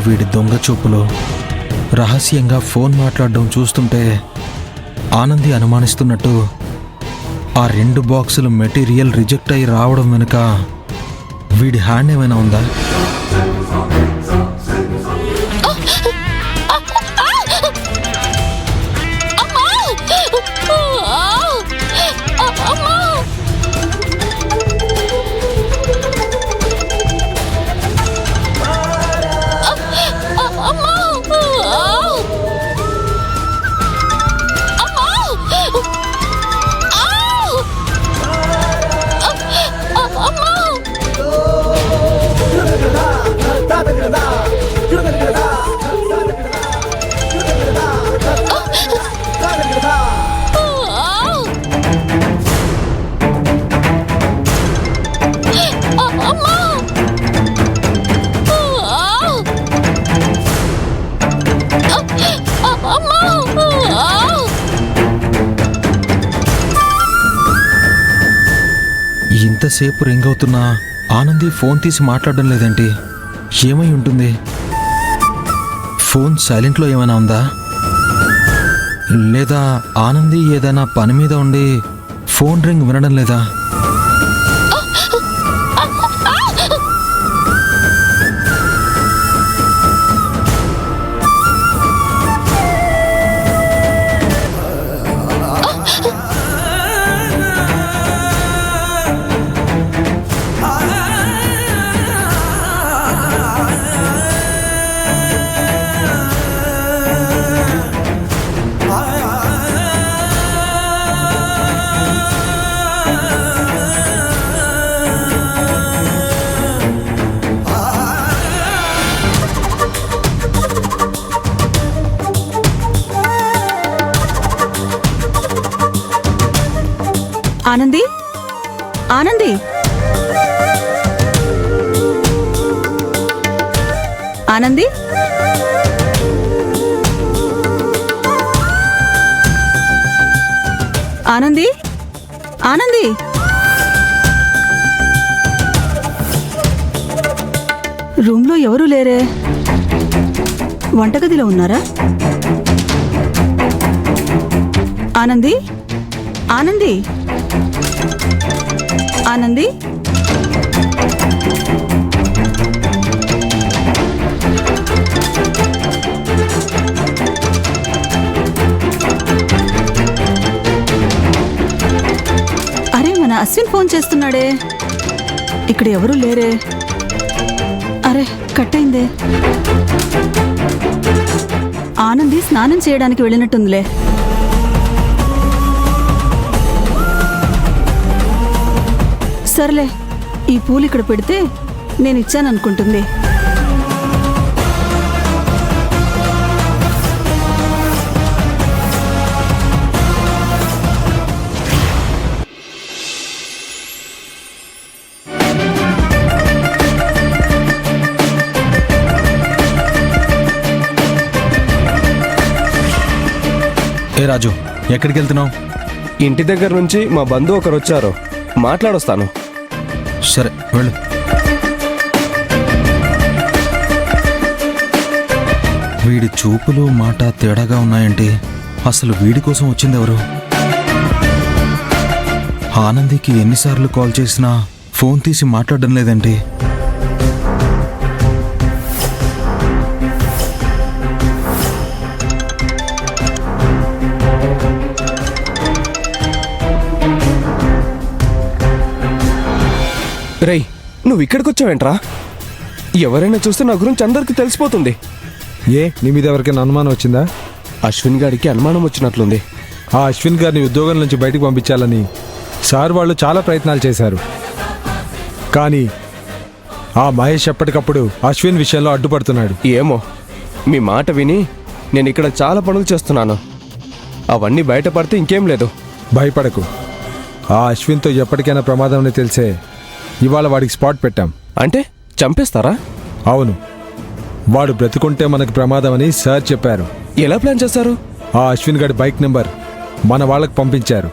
వీడి దొంగ చూపులో రహస్యంగా ఫోన్ మాట్లాడడం చూస్తుంటే ఆనంది అనుమానిస్తున్నట్టు ఆ 2 బాక్సులు మెటీరియల్ రిజెక్ట్ అయి రావడం వెనుక వీడి హ్యాండ్ ఏమైనా ఉందా? ఇంతసేపు రింగ్ అవుతున్నా ఆనంది ఫోన్ తీసి మాట్లాడడం లేదేంటి? ఏమై ఉంటుంది? ఫోన్ సైలెంట్లో ఏమైనా ఉందా? లేదా ఆనంది ఏదైనా పని మీద ఉండి ఫోన్ రింగ్ వినడం లేదా? ఆనంది, ఆనంది, ఆనంది, ఆనంది, ఆనంది. రూమ్లో ఎవరూ లేరే? వంటగదిలో ఉన్నారా? ఆనంది, ఆనంది, ఆనంది. అరే, మన అశ్విన్ ఫోన్ చేస్తున్నాడే. ఇక్కడ ఎవరూ లేరే. అరే, కట్ అయిందే. ఆనంది స్నానం చేయడానికి వెళ్ళినట్టుందిలే. సర్లే, ఈ పూలు ఇక్కడ పెడితే నేను ఇచ్చాననుకుంటుంది. ఏ రాజు, ఎక్కడికి వెళ్తున్నావు? ఇంటి దగ్గర నుంచి మా బంధువు ఒకరు వచ్చారు, మాట్లాడొస్తాను. సరే, వెళ్ళు. వీడి చూపులు మాట తేడాగా ఉన్నాయంటే అసలు వీడి కోసం వచ్చింది ఎవరు? ఆనందికి ఎన్నిసార్లు కాల్ చేసినా ఫోన్ తీసి మాట్లాడడం లేదంటే. రేయ్, నువ్వు ఇక్కడికి వచ్చావేంట్రా? ఎవరైనా చూస్తే నా గురించి అందరికీ తెలిసిపోతుంది. నీ మీద ఎవరికైనా అనుమానం వచ్చిందా? అశ్విన్ గారికి అనుమానం వచ్చినట్లుంది. ఆ అశ్విన్ గారిని ఉద్యోగం నుంచి బయటకు పంపించాలని సార్ వాళ్ళు చాలా ప్రయత్నాలు చేశారు. కానీ ఆ మహేష్ ఎప్పటికప్పుడు అశ్విన్ విషయంలో అడ్డుపడుతున్నాడు. ఏమో, మీ మాట విని నేను ఇక్కడ చాలా పనులు చేస్తున్నాను. అవన్నీ బయటపడితే ఇంకేం లేదు. భయపడకు, ఆ అశ్విన్తో ఎప్పటికైనా ప్రమాదం అని తెలిసే ఇవాళ వాడికి స్పాట్ పెట్టాం. అంటే చంపేస్తారా? అవును, వాడు బ్రతుకుంటే మనకు ప్రమాదం అని సార్ చెప్పారు. ఎలా ప్లాన్ చేస్తారు? ఆ అశ్విన్ గడి బైక్ నెంబర్ మన వాళ్ళకి పంపించారు.